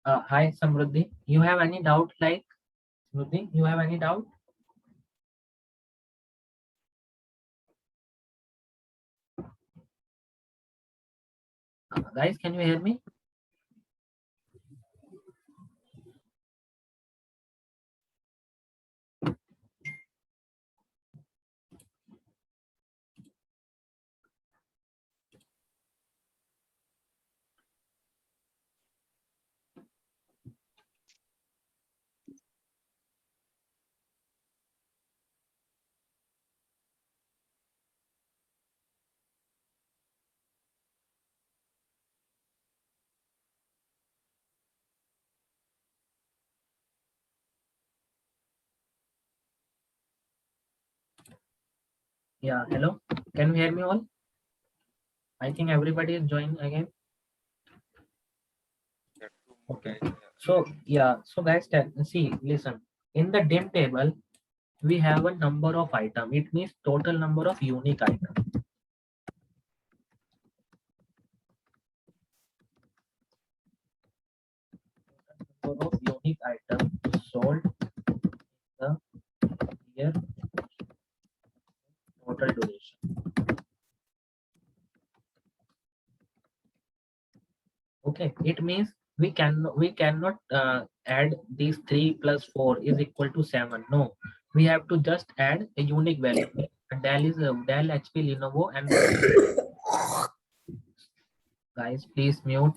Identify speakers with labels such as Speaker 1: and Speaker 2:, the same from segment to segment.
Speaker 1: Hi, Samruddhi. You have any doubt? Like, Samruddhi, you have any doubt? Guys, can you hear me? Yeah, hello. Can you hear me all? I think everybody is joining again. Okay. So guys, see, listen. In the dim table, we have a number of item. It means total number of unique item. Number of unique item sold the year total duration. Okay, it means we cannot add these 3 plus 4 is equal to 7. No, we have to just add a unique value. Dell is Dell, HP, Lenovo, and guys, please mute.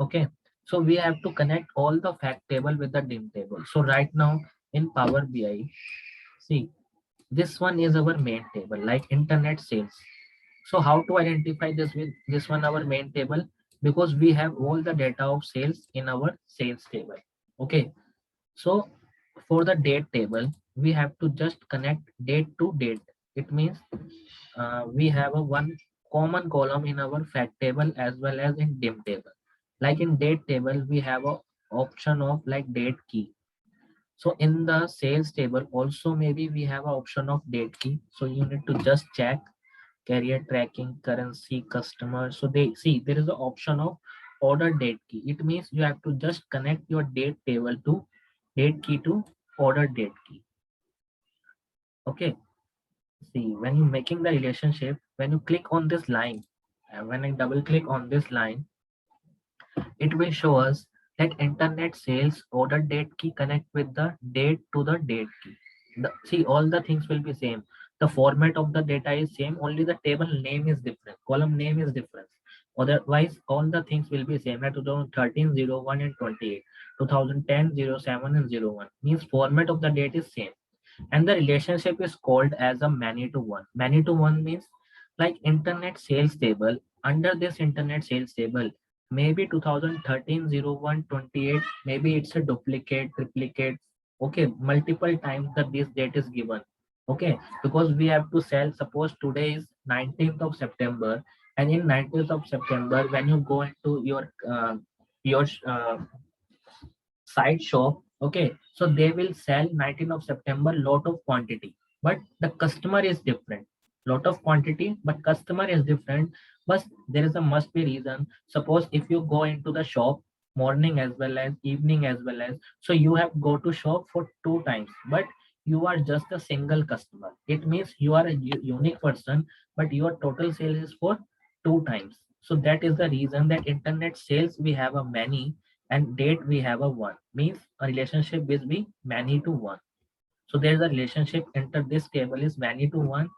Speaker 1: Okay, so we have to connect all the fact table with the dim table. So right now in Power BI, see, this one is our main table, like internet sales. So how to identify this with this one our main table? Because we have all the data of sales in our sales table. Okay, so for the date table, we have to just connect date to date. It means we have a one common column in our fact table as well as in dim table. Like in date table, we have a option of like date key. So in the sales table also maybe we have a option of date key. So you need to just check carrier tracking, currency, customer. So they see there is an option of order date key. It means you have to just connect your date table to date key to order date key. Okay. See, when you're making the relationship, when you click on this line, and when I double click on this line, it will show us that internet sales order date key connect with the date to the date key. See, all the things will be same. The format of the data is same, only the table name is different, column name is different. Otherwise, all the things will be same, like 2013, 01 and 28, 2010, 07 and 01. Means format of the date is same. And the relationship is called as a many to one. Many to one means like internet sales table. Under this internet sales table, maybe 2013 01 28, maybe it's a duplicate, triplicate. Okay, multiple times that this date is given. Okay, because we have to sell. Suppose today is 19th of September, and in 19th of September, when you go into your side shop, okay, so they will sell 19th of September lot of quantity, but the customer is different. Lot of quantity but customer is different. But there is a must be reason. Suppose if you go into the shop morning as well as evening as well as, so you have go to shop for 2 times, but you are just a single customer. It means you are a unique person, but your total sales is for 2 times. So that is the reason that internet sales we have a many, and date we have a one. Means a relationship will be many to one. So there's a relationship enter this table is many to one,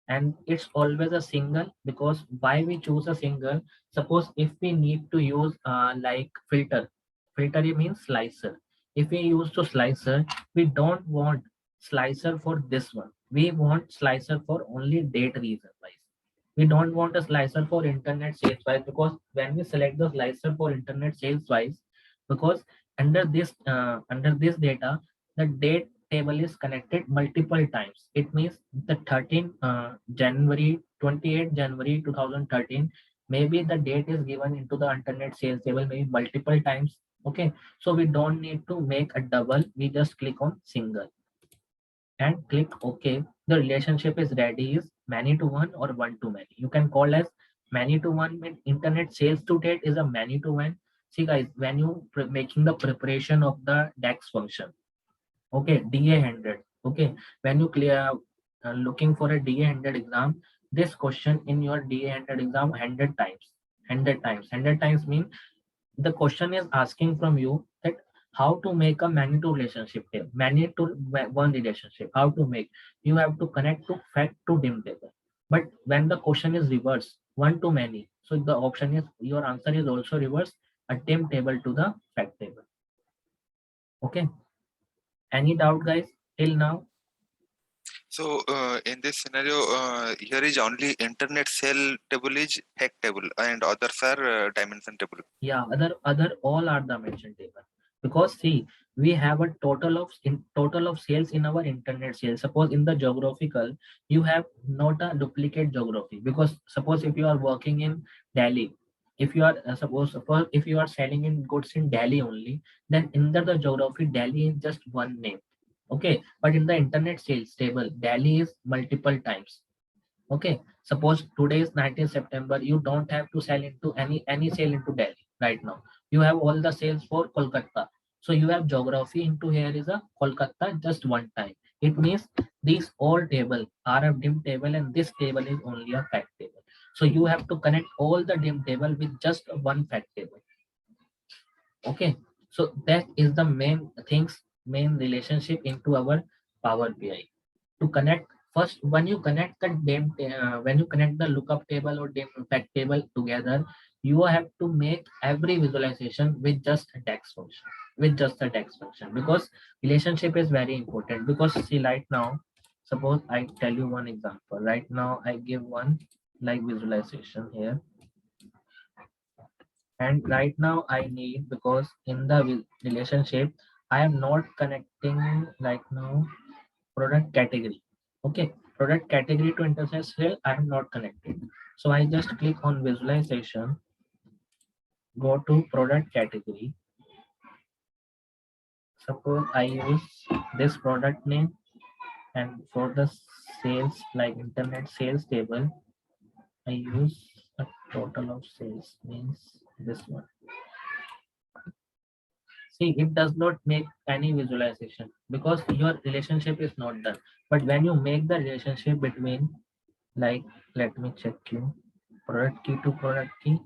Speaker 1: and it's always a single. Because why we choose a single? Suppose if we need to use like filter it means slicer. If we use to slicer, we don't want slicer for this one. We want slicer for only date reason wise. We don't want a slicer for internet sales wise, because when we select the slicer for internet sales wise, because under this data, the date table is connected multiple times. It means the 13 January 28 January 2013, maybe the date is given into the internet sales table maybe multiple times. Okay, so we don't need to make a double, we just click on single. and click OK. The relationship is ready is many to one or one to many. You can call as many to one. When internet sales to date is a many to one. See guys, when you making the preparation of the DAX function, okay, DA 100, okay, when you clear looking for a DA 100 exam, this question in your DA 100 exam 100 times, 100 times mean the question is asking from you that how to make a many to relationship table, many to one relationship, how to make. You have to connect to fact to dim table. But when the question is reverse, one to many, so the option is your answer is also reverse, a dim table to the fact table. Okay. Any doubt, guys, till now?
Speaker 2: So in this scenario, here is only internet cell table is fact table and others are dimension table.
Speaker 1: Yeah, other all are the mentioned table. Because see, we have a total of sales in our internet sales. Suppose in the geographical, you have not a duplicate geography. Because suppose if you are working in Delhi, if you are suppose if you are selling in goods in Delhi only, then in the geography Delhi is just one name. Okay, but in the internet sales table, Delhi is multiple times. Okay, suppose today is 19th September, you don't have to sell into any sale into Delhi right now. You have all the sales for Kolkata. So you have geography into here is a Kolkata just one time. It means these all table are a dim table and this table is only a fact table. So you have to connect all the dim table with just one fact table. Okay, so that is the main relationship into our Power BI. To connect first, when you connect the when you connect the lookup table or dim fact table together, you have to make every visualization with just a DAX function, because relationship is very important. Because see, right now, suppose I tell you one example. Right now I give one like visualization here, and right now I need, because in the relationship I am not connecting right now product category. Okay, product category to interface here I am not connected. So I just click on visualization, go to product category. Suppose I use this product name, and for the sales like internet sales table I use a total of sales, means this one. See, it does not make any visualization because your relationship is not done. But when you make the relationship between, like, let me check you, product key to product key.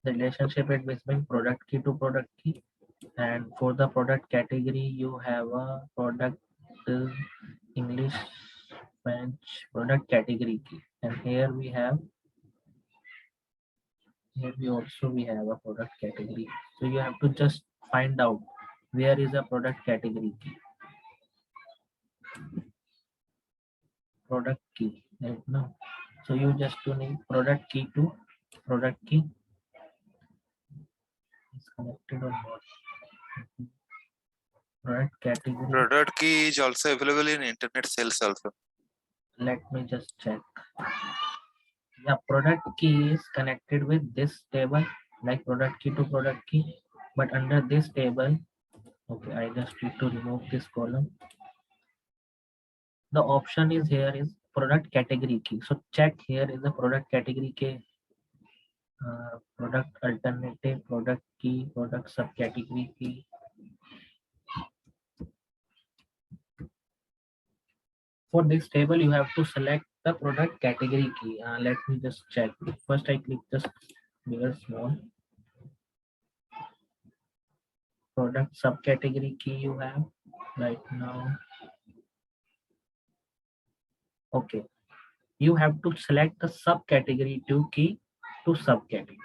Speaker 1: The relationship is between product key to product key. And for the product category, you have a product English, French product category key. And here we have we have a product category. So you have to just find out where is a product category key, product key right now. So you just to need product key to product key is connected or not. Product category.
Speaker 2: Product key is also available in internet sales also.
Speaker 1: Let me just check. Yeah, product key is connected with this table, like product key to product key, but under this table, okay, I just need to remove this column. The option is here is product category key. So check here is the product category key, product alternative, product key, product subcategory key. For this table, you have to select the product category key. Let me just check. First, I click just bigger small. Product subcategory key you have right now. Okay, you have to select the subcategory to key to subcategory.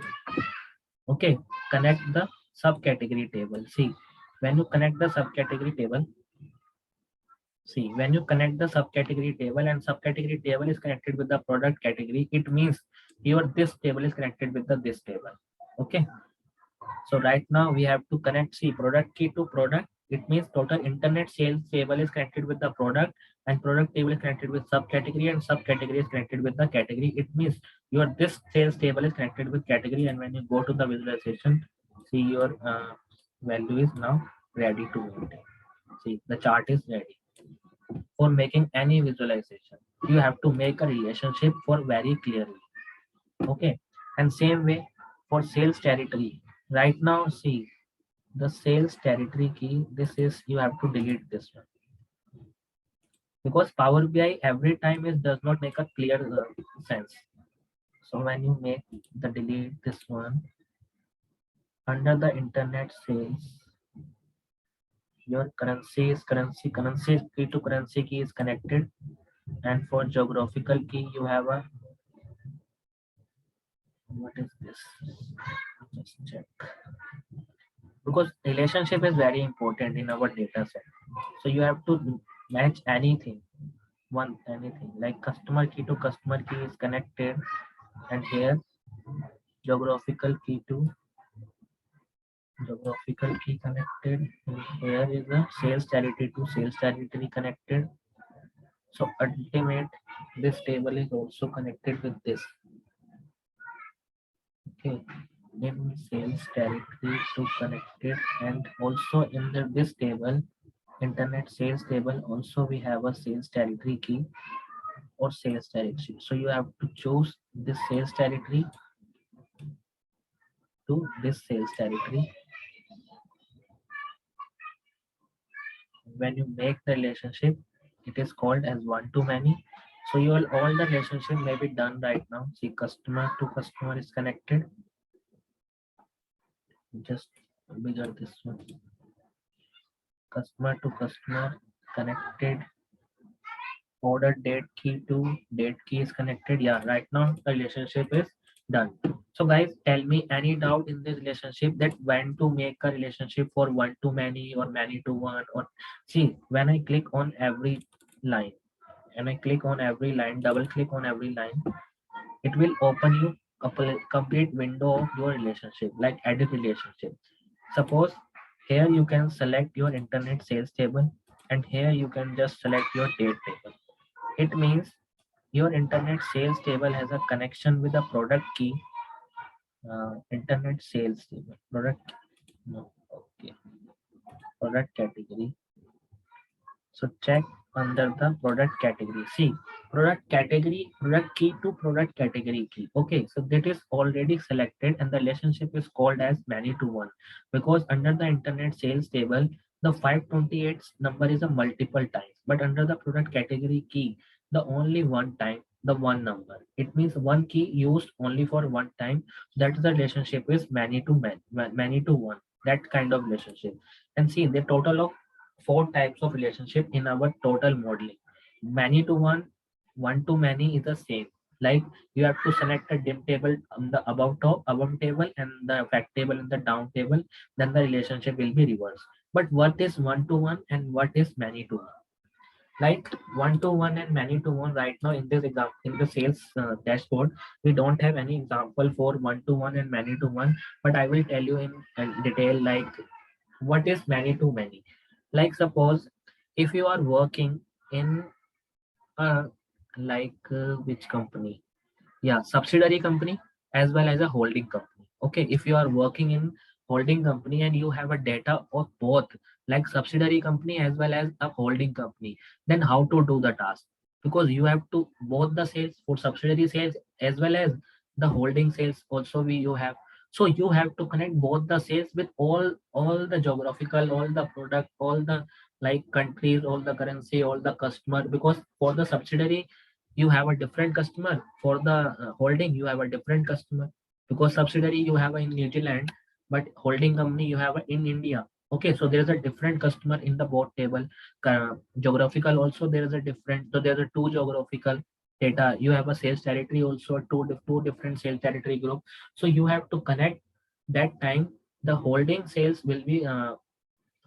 Speaker 1: Okay, connect the subcategory table. See, when you connect the subcategory table, see, when you connect the subcategory table and subcategory table is connected with the product category, it means your this table is connected with the this table. Okay. So right now we have to connect, see, product key to product. It means total internet sales table is connected with the product, and product table is connected with subcategory, and subcategory is connected with the category. It means your this sales table is connected with category, and when you go to the visualization, See, your value is now ready to maintain. See, the chart is ready. For making any visualization, you have to make a relationship for very clearly. Okay. And same way for sales territory. Right now, see the sales territory key. This is, you have to delete this one because Power BI every time is does not make a clear sense. So when you make the delete this one under the internet sales, your currency is currency key to currency key is connected, and for geographical key you have a, what is this? Just check, because relationship is very important in our data set. So you have to match anything, one anything like customer key to customer key is connected, and here geographical key to geographical key connected, and here is the sales territory to sales territory connected. So ultimate, this table is also connected with this. Okay, in sales territory to connected, and also in this table, internet sales table, also we have a sales territory key or sales territory. So you have to choose this sales territory to this sales territory. When you make the relationship, it is called as one to many. So you all the relationship may be done right now. See, customer to customer is connected. Just bigger this one. Customer to customer connected. Order date key to date key is connected. Yeah, right now the relationship is done. So guys, tell me any doubt in this relationship, that when to make a relationship for one to many or many to one, or see when I click on every line and I click on every line, double click on every line, it will open you a complete window of your relationship, like edit relationship. Suppose here you can select your internet sales table, and here you can just select your date table. It means your internet sales table has a connection with the product key, internet sales table, product, no, okay, product category. So check under the product category. See, product category, product key to product category key. Okay, so that is already selected, and the relationship is called as many to one, because under the internet sales table, the 528 number is a multiple times, but under the product category key, the only one time, the one number. It means one key used only for one time. That is the relationship is many to many to one. That kind of relationship. And see, the total of four types of relationship in our total modeling. Many to one to many is the same. Like you have to select a dim table on the above table and the fact table in the down table, then the relationship will be reversed. But what is one to one and what is many to one? Like one to one and many to one, right now in this example, in the sales dashboard, we don't have any example for one to one and many to one, but I will tell you in detail, like what is many to many. Like suppose if you are working in a, like which company, yeah, subsidiary company as well as a holding company. Okay, if you are working in holding company and you have a data of both, like subsidiary company as well as a holding company, then how to do the task? Because you have to both the sales for subsidiary sales as well as the holding sales also we you have. So you have to connect both the sales with all the geographical, all the product, all the like countries, all the currency, all the customer. Because for the subsidiary you have a different customer, for the holding you have a different customer, because subsidiary you have in New Zealand, but holding company you have in India. Okay, so there's a different customer in the both table. Geographical also there is a different, so there's a two geographical data. You have a sales territory also, two different sales territory group. So you have to connect that time. The holding sales will be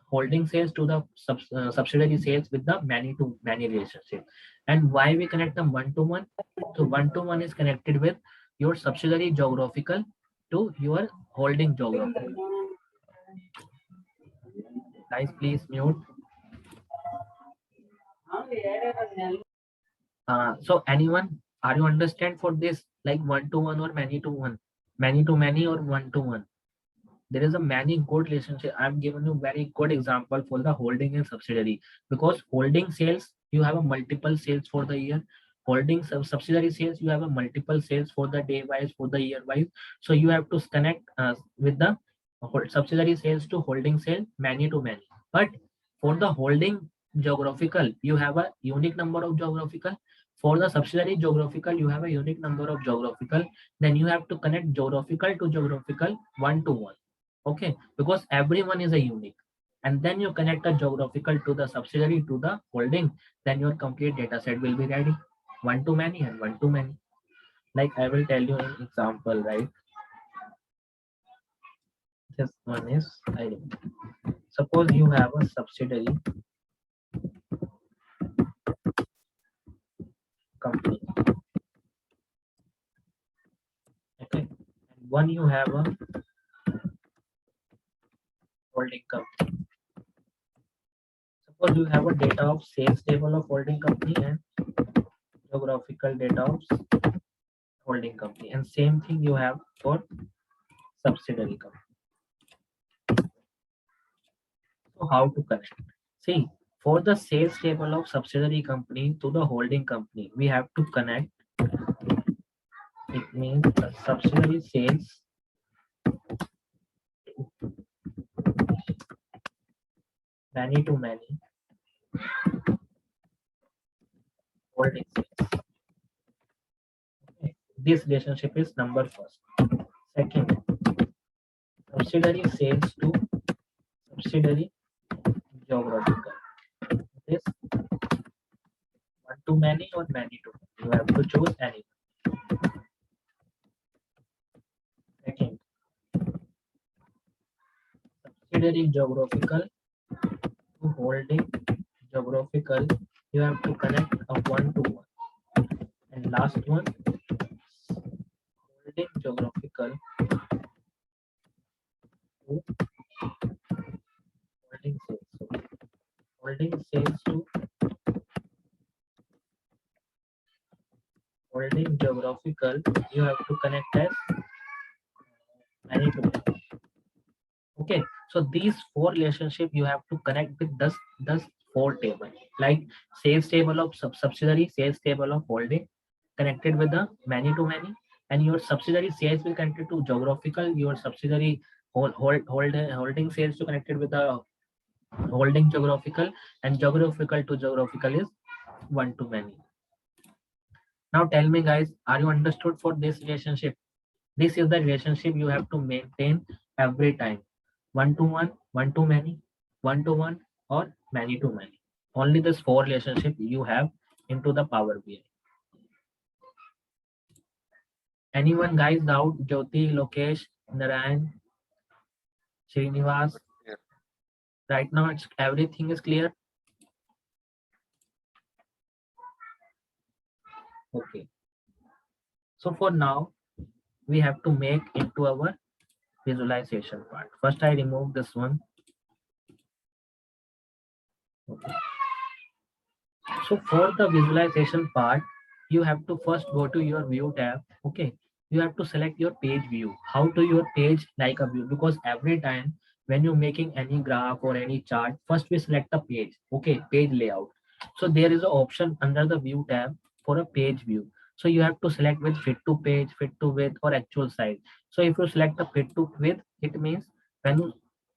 Speaker 1: holding sales to the subsidiary sales with the many to many relationship. And why we connect them one to one? So one to one is connected with your subsidiary geographical to your holding geographical. Guys, please mute. So anyone, are you understand for this, like one to one or many to one, many to many or one to one? there is a many good relationship. I'm giving you very good example for the holding and subsidiary, because holding sales you have a multiple sales for the year. Holding subsidiary sales you have a multiple sales for the day wise, for the year wise. So you have to connect with the subsidiary sales to holding sale many to many. But for the holding geographical you have a unique number of geographical. For the subsidiary geographical you have a unique number of geographical. Then you have to connect geographical to geographical one to one. Okay, because everyone is a unique. And then you connect a geographical to the subsidiary to the holding, then your complete data set will be ready. One to many and one to many. Like I will tell you an example, right? This one is, I suppose you have a subsidiary company. Okay. And one you have a holding company. Suppose you have a data of sales table of holding company and geographical data of holding company. And same thing you have for subsidiary company. So how to connect? See, for the sales table of subsidiary company to the holding company, we have to connect. It means the subsidiary sales many to many holding sales. Okay. This relationship is number first. Second, subsidiary sales to subsidiary geographical. This one to many or many to many. You have to choose any. Second, subsidiary geographical to holding geographical. You have to connect a one to one. And last one, holding geographical to holding sales. So holding sales to holding geographical, you have to connect as many to many. Okay, so these four relationship you have to connect with this four table, like sales table of subsidiary, sales table of holding, connected with the many to many, and your subsidiary sales will connected to geographical, your subsidiary holding sales to connected with the holding geographical, and geographical to geographical is one to many. Now tell me guys, are you understood for this relationship? This is the relationship you have to maintain every time. One to one, one to many, one to one, or many to many. Only this four relationship you have into the Power BI. Anyone guys doubt? Jyoti, Lokesh, Narayan, Srinivas.
Speaker 2: Yeah.
Speaker 1: Right now it's everything is clear. Okay. So for now, we have to make into our visualization part. First, I remove this one. Okay. So for the visualization part, you have to first go to your view tab. Okay. You have to select your page view. How to your page like a view? Because every time when you're making any graph or any chart, first we select the page. Okay. Page layout. So there is an option under the view tab for a page view. So you have to select with fit to page, fit to width, or actual size. So if you select the fit to width, it means when you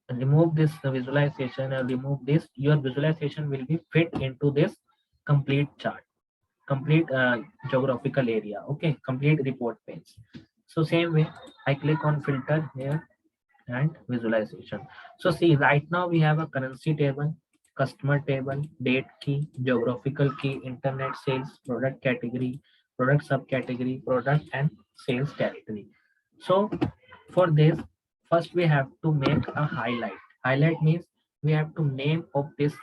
Speaker 1: remove this visualization and remove this, your visualization will be fit into this complete chart, complete geographical area. Okay, complete report page. So same way, I click on filter here and visualization. So see, right now we have a currency table, customer table, date key, geographical key, internet sales, product category, product subcategory, product and sales category. So for this, first we have to make a highlight. Highlight means we have to name of this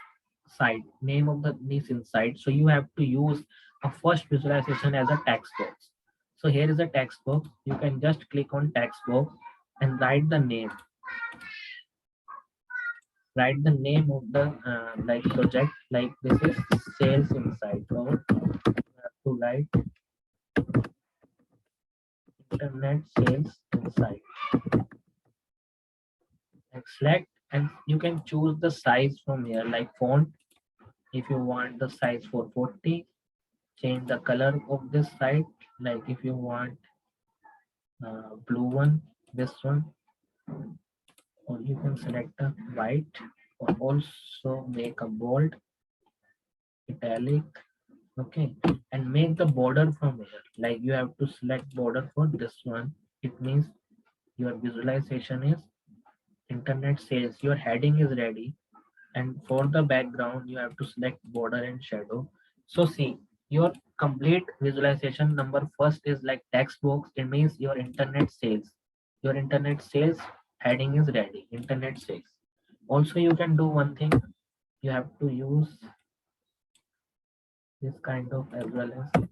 Speaker 1: site, name of this insight. So you have to use a first visualization as a text box. So here is a text box. You can just click on text box and write the name. Write the name of the like project, like this is sales insight, or you have to write internet sales insight. and select, and you can choose the size from here, like font. If you want the size for 40, change the color of this side, like if you want blue one, this one, or you can select a white, or also make a bold, italic. Okay, and make the border from here, like you have to select border for this one. It means your visualization is internet sales, your heading is ready, and for the background you have to select border and shadow. So see, your complete visualization number first is like text box. It means your internet sales, your internet sales heading is ready, internet sales. Also you can do one thing, you have to use this kind of as well as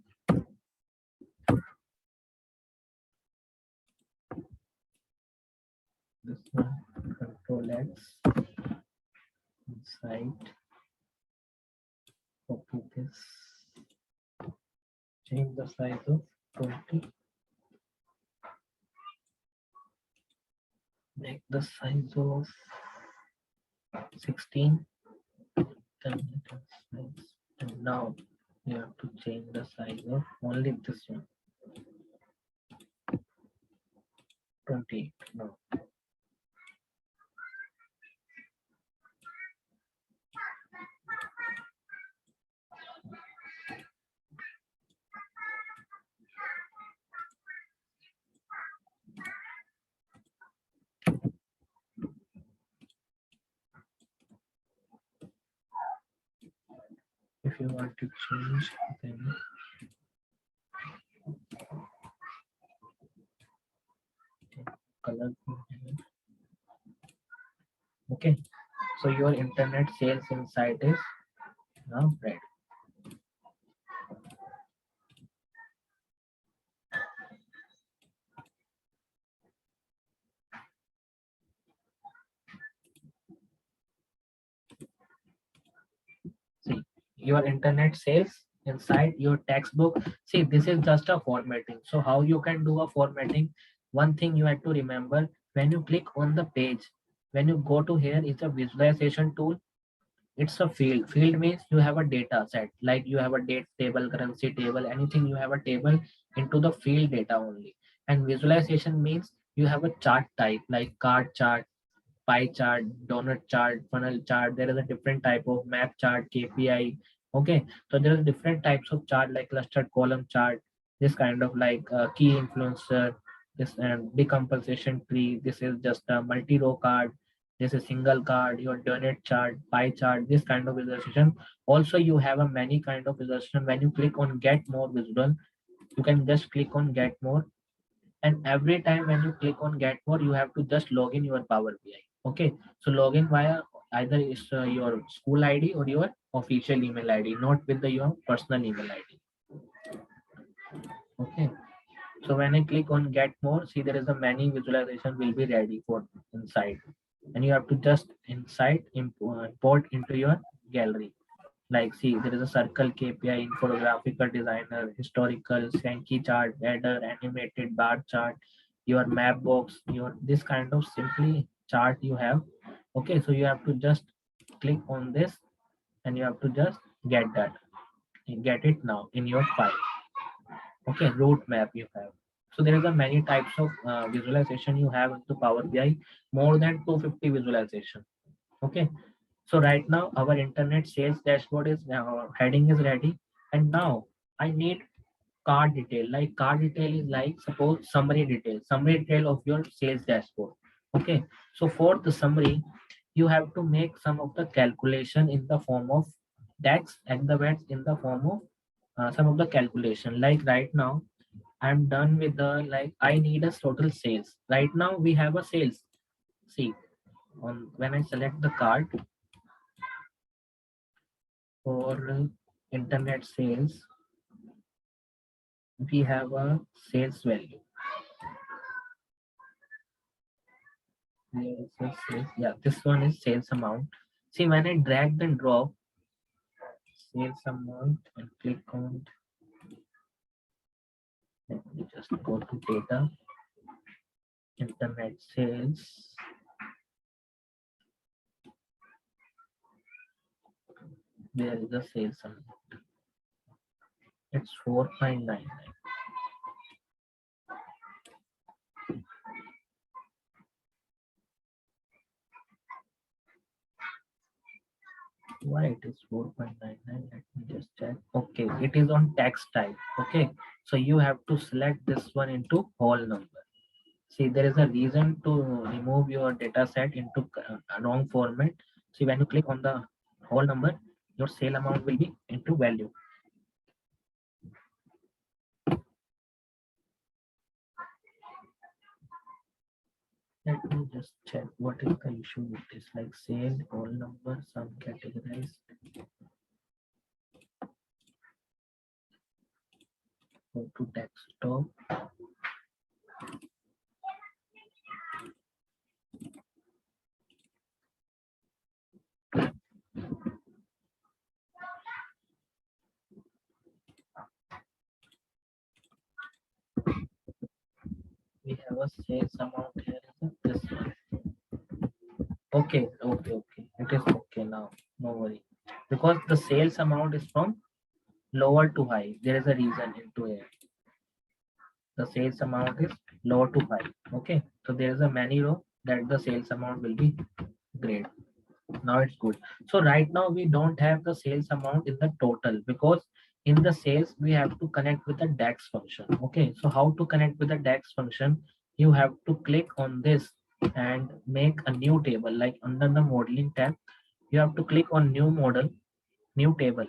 Speaker 1: this one, control X, inside, copy this, change the size of 20, make the size of 16, then it is size. And now you have to change the size of only this one, 28. Now if you want to change, then color. Okay, so your internet sales insight is now red. See, your internet sales inside your textbook. See, this is just a formatting. So how you can do a formatting? One thing you have to remember, when you click on the page, when you go to here, it's a visualization tool. It's a field. Field means you have a data set, like you have a date table, currency table, anything you have a table into the field data only. And visualization means you have a chart type, like card chart, pie chart, donut chart, funnel chart. There is a different type of map chart, KPI. Okay, so there is different types of chart, like clustered column chart. This kind of like key influencer. This decompensation tree. This is just a multi-row card. This is single card. Your donut chart, pie chart. This kind of visualization. Also, you have a many kind of visualization. When you click on Get More Visual, you can just click on Get More, and every time when you click on Get More, you have to just log in your Power BI. Okay, so log in via either is your school ID or your official email ID, not with your personal email ID. Okay, so when I click on Get More, see there is a many visualization will be ready for inside, and you have to just inside import into your gallery. Like see, there is a circle KPI, infographical designer, historical, Sankey chart, header, animated bar chart, your map box, your this kind of simply chart you have. Okay, so you have to just click on this, and you have to just get that, get it now in your file. Okay, route map you have. So there is a many types of visualization you have into Power BI, more than 250 visualization. Okay, so right now our internet sales dashboard is heading is ready, and now I need card detail. Like card detail is like suppose summary detail of your sales dashboard. Okay, so for the summary, you have to make some of the calculation in the form of text and the words in the form of some of the calculation. Like right now, I'm done with the like I need a total sales. Right now we have a sales. See, on when I select the card for internet sales, we have a sales value. Here is a sales, yeah, this one is sales amount. See, when I drag and drop sales amount and click on, let me just go to data, internet sales. There is a sales amount. It's 4.99. Why it is 4.99? Let me just check. Okay, it is on text type. Okay, so you have to select this one into whole number. See, there is a reason to remove your data set into wrong format. See, when you click on the whole number, your sale amount will be into value. Let me just check what is the issue with this. Like sale, whole number, some categorized. Go to desktop. We have a sales amount here. This one. Okay, okay. It is okay now. No worry. Because the sales amount is from lower to high. There is a reason into it. The sales amount is lower to high. Okay, so there is a many row that the sales amount will be great. Now it's good. So right now we don't have the sales amount in the total because in the sales we have to connect with the DAX function. Okay, so how to connect with the DAX function? You have to click on this and make a new table. Like under the modeling tab, you have to click on new model, new table.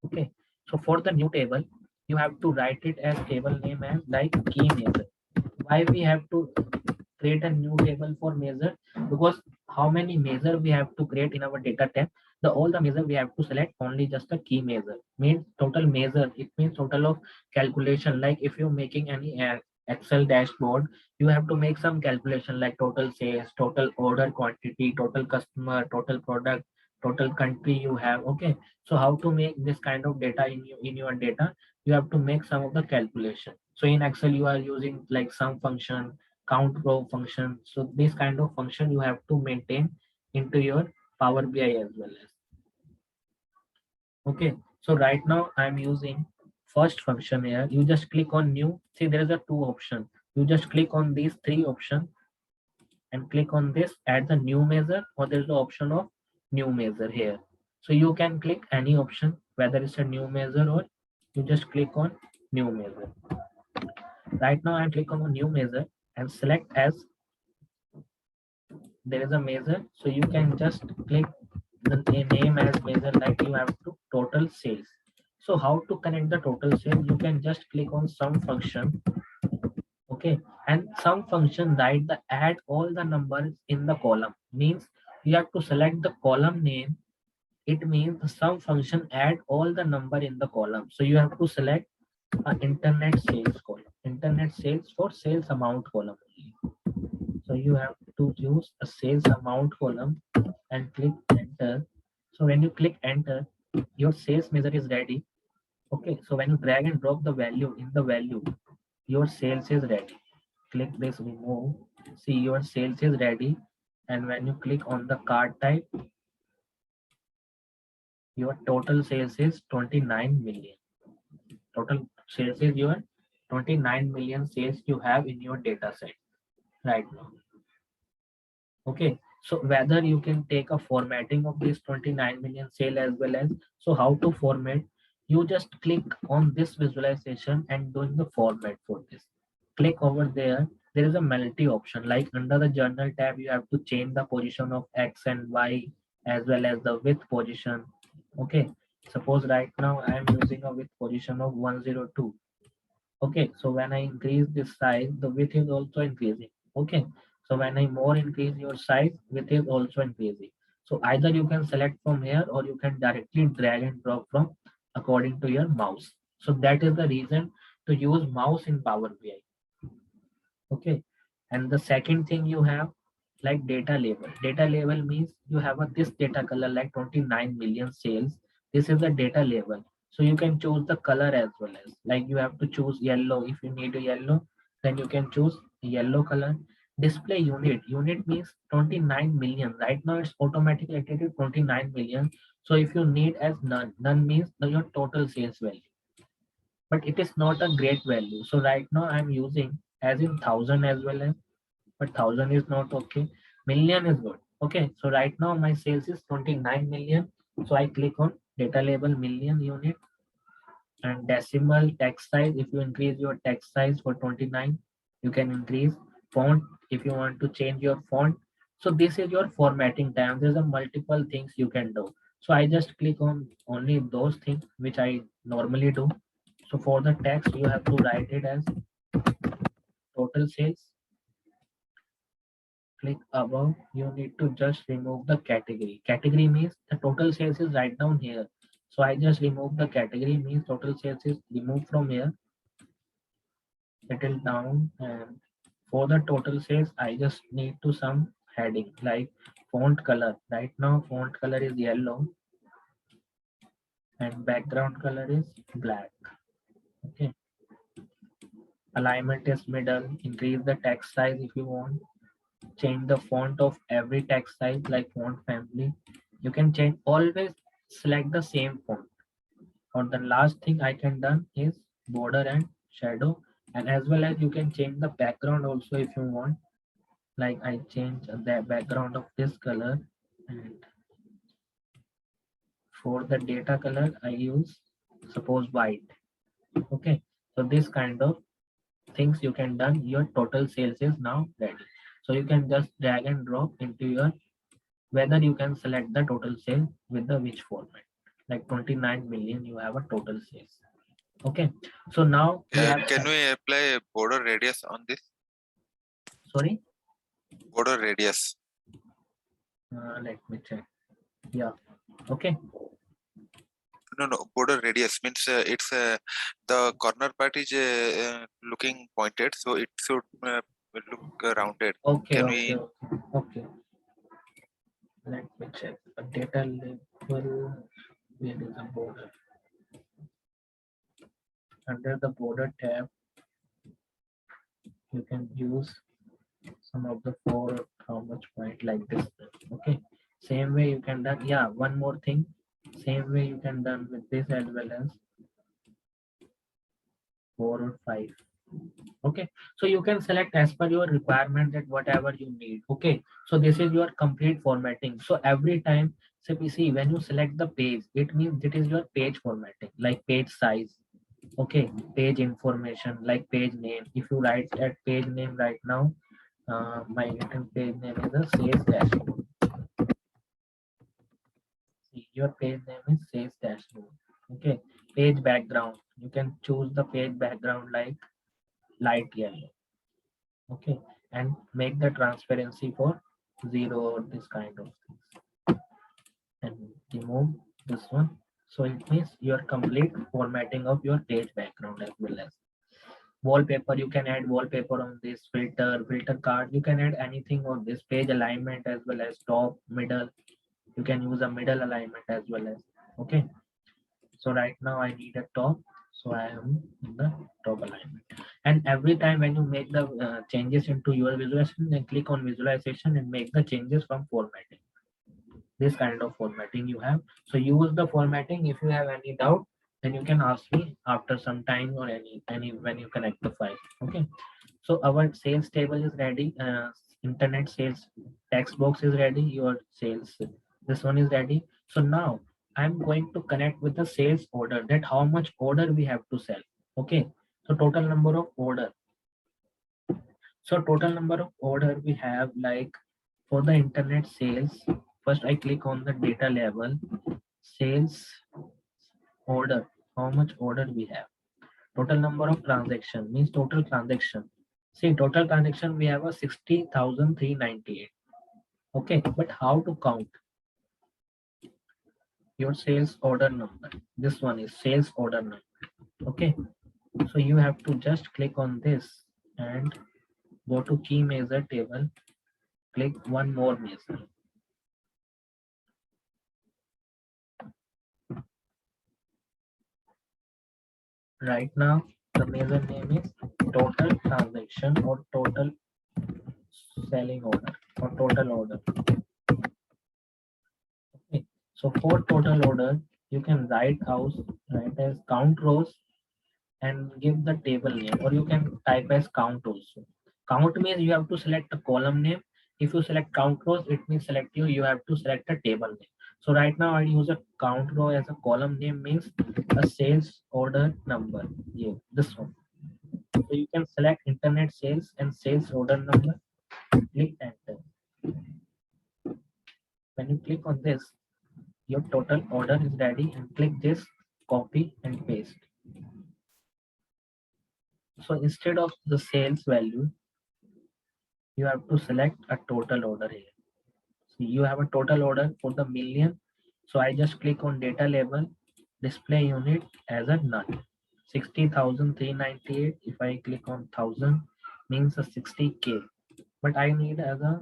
Speaker 1: Okay, so for the new table, you have to write it as table name as like key measure. Why we have to create a new table for measure? Because how many measure we have to create in our data tab, the all the measure we have to select only just a key measure. Means total measure, it means total of calculation. Like if you're making any Excel dashboard, you have to make some calculation like total sales, total order quantity, total customer, total product, total country you have. Okay, so how to make this kind of data in your data? You have to make some of the calculation. So in Excel you are using like some function, count row function. So this kind of function you have to maintain into your Power BI as well as. Okay, so right now I'm using first function here. You just click on new. See, there is a two option. You just click on these three options and click on this, add the new measure, or there's the option of new measure here. So you can click any option, whether it's a new measure or you just click on new measure. Right now I'm click on a new measure and select as there is a measure. So you can just click the name as measure, like you have to total sales. So how to connect the total sales? You can just click on some function. Okay, and some function write the add all the numbers in the column. Means you have to select the column name. It means some function add all the number in the column. So you have to select internet sales column. Internet sales for sales amount column only. So you have to use a sales amount column and click enter. So when you click enter, your sales measure is ready. Okay, so when you drag and drop the value in the value, your sales is ready. Click this remove. See, your sales is ready. And when you click on the card type, your total sales is 29 million. Total sales is your 29 million sales you have in your data set right now. Okay, so whether you can take a formatting of this 29 million sale as well as, so how to format? You just click on this visualization and doing the format for this. Click over there. There is a multi option, like under the journal tab, you have to change the position of X and Y as well as the width position. Okay, suppose right now I am using a width position of 102. Okay, so when I increase this size, the width is also increasing. Okay, so when I more increase your size, width is also increasing. So either you can select from here or you can directly drag and drop from according to your mouse. So that is the reason to use mouse in Power BI. Okay, and the second thing you have like data label. Data label means you have a this data color like 29 million sales. This is the data label. So you can choose the color as well as, like you have to choose yellow. If you need a yellow, then you can choose yellow color. Display unit means 29 million. Right now it's automatically added to 29 million. So if you need as none means your total sales value, but it is not a great value. So right now I'm using as in thousand as well as, but thousand is not okay. Million is good. Okay, so right now my sales is 29 million. So I click on data label million unit and decimal text size. If you increase your text size for 29, you can increase font if you want to change your font. So this is your formatting time. There's a multiple things you can do. So I just click on only those things which I normally do. So for the text, you have to write it as total sales. Click above. You need to just remove the category. Category means the total sales is right down here. So I just remove the category means total sales is removed from here. Settle down, and for the total sales I just need to some heading like font color. Right now font color is yellow and background color is black. Okay, alignment is middle. Increase the text size if you want. Change the font of every text size like font family. You can change, always select the same font. Or the last thing I can done is border and shadow, and as well as you can change the background also if you want. Like I change the background of this color, and for the data color I use suppose white. Okay, so this kind of things you can done. Your total sales is now ready. So you can just drag and drop into your, whether you can select the total sale with the which format, like 29 million you have a total sales. Okay, so now we have
Speaker 2: Can we apply a border radius on this?
Speaker 1: sorry,
Speaker 2: Border radius.
Speaker 1: let me check. Yeah, okay.
Speaker 2: No, border radius means it's the corner part is looking pointed, so it should look rounded.
Speaker 1: Okay,
Speaker 2: Can
Speaker 1: okay,
Speaker 2: we?
Speaker 1: okay, okay. Let me check. A data label, where is the border? Under the border tab, you can use some of the four or how much point like this. Okay. Same way you can done. Yeah, one more thing. Same way you can done with this as well as four or five. Okay, so you can select as per your requirement that whatever you need. Okay, so this is your complete formatting. So every time, so we see when you select the page, it means it is your page formatting, like page size. Okay, page information like page name. If you write at page name right now, my written page name is a sales dashboard. See, your page name is sales dashboard. Okay, page background. You can choose the page background like light yellow. Okay, and make the transparency for 0 or this kind of things, and remove this one. So it means your complete formatting of your page background as well as wallpaper. You can add wallpaper on this, filter card. You can add anything on this page alignment as well as top middle. You can use a middle alignment as well as. Okay, so right now I need a top, so I am in the top alignment. And every time when you make the changes into your visualization, then click on visualization and make the changes from formatting. This kind of formatting you have. So use the formatting. If you have any doubt, then you can ask me after some time or any when you connect the file. Okay, so our sales table is ready. Internet sales text box is ready. Your sales, this one is ready. So now I'm going to connect with the sales order, that how much order we have to sell. Okay, so total number of order. So total number of order we have, like for the internet sales, first I click on the data level, sales order, how much order we have. Total number of transaction means total transaction. See, total transaction we have a 60,398. Okay, but how to count your sales order number? This one is sales order number. Okay, so you have to just click on this and go to key measure table, click one more measure. Right now, the measure name is total transaction or total selling order or total order. Okay, so for total order, you can write as count rows and give the table name, or you can type as count also. Count means you have to select a column name. If you select count rows, it means you have to select a table name. So right now I use a count row as a column name, means a sales order number. Yeah, this one. So you can select internet sales and sales order number, click enter. When you click on this, your total order is ready, and click this, copy and paste. So instead of the sales value, you have to select a total order here. So you have a total order for the million. So I just click on data label, display unit as a none. 60,398. If I click on 1000, means a 60K. But I need as a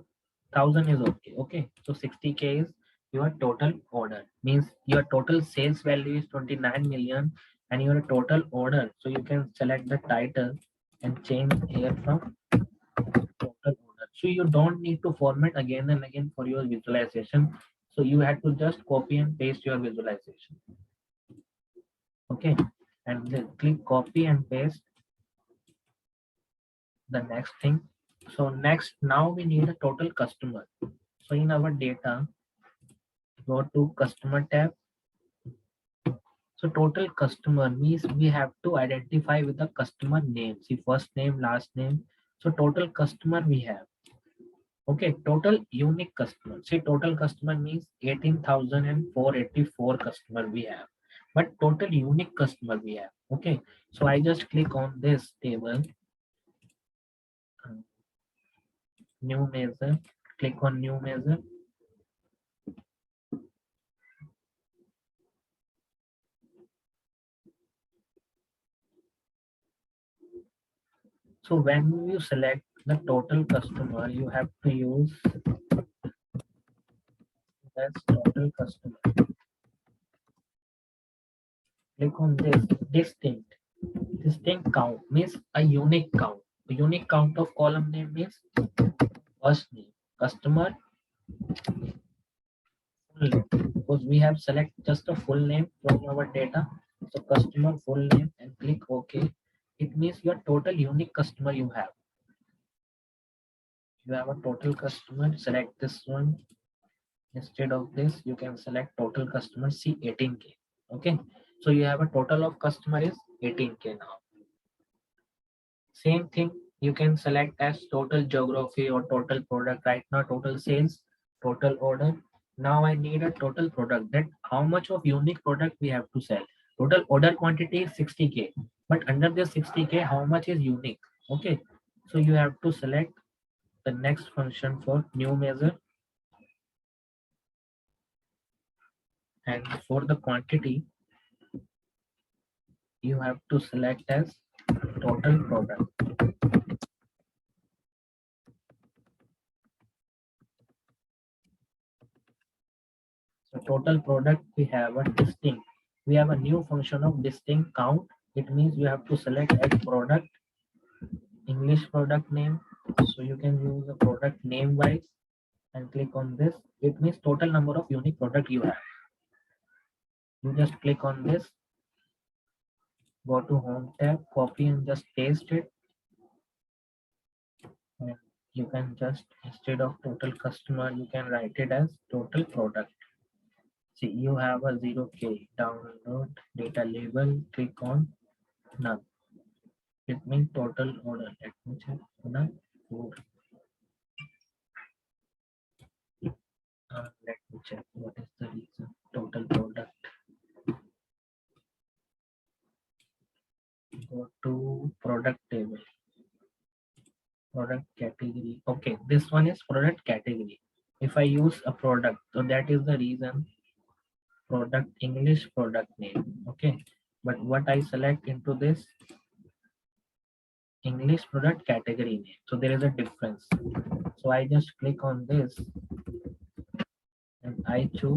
Speaker 1: 1000 is okay. Okay. So 60K is your total order. Means your total sales value is 29 million and your total order. So you can select the title and change here from total order. So you don't need to format again and again for your visualization. So you have to just copy and paste your visualization. Okay, and then click copy and paste the next thing. So next, now we need a total customer. So in our data, go to customer tab. So total customer means we have to identify with the customer name. See first name, last name. So total customer we have. Okay, total unique customer. See, total customer means 18,484 customer we have, but total unique customer we have. Okay, so I just click on this table, uh, new measure, click on new measure. So when you select the total customer, you have to use as total customer. Click on this distinct. Distinct count means a unique count. A unique count of column name means first name, customer full name, because we have select just a full name from our data. So customer full name and click OK. It means your total unique customer you have. You have a total customer, select this one. Instead of this, you can select total customer C 18K. Okay. So you have a total of customer is 18K now. Same thing, you can select as total geography or total product. Right now, total sales, total order. Now I need a total product, that how much of unique product we have to sell. Total order quantity is 60K, but under this 60K, how much is unique? Okay, so you have to select the next function for new measure, and for the quantity, you have to select as total product. So total product, we have a distinct. We have a new function of distinct count. It means you have to select as product, English product name. So you can use the product name wise and click on this. It means total number of unique product you have. You just click on this, go to home tab, copy and just paste it. And you can just, instead of total customer, you can write it as total product. See, you have a 0K, download data label, click on none. It means total order. Let me check. None. Let me check what is the reason. Total product. Go to product table. Product category. Okay, this one is product category. If I use a product, so that is the reason. Product English product name. Okay, but what I select into this English product category name. So there is a difference. So I just click on this and I choose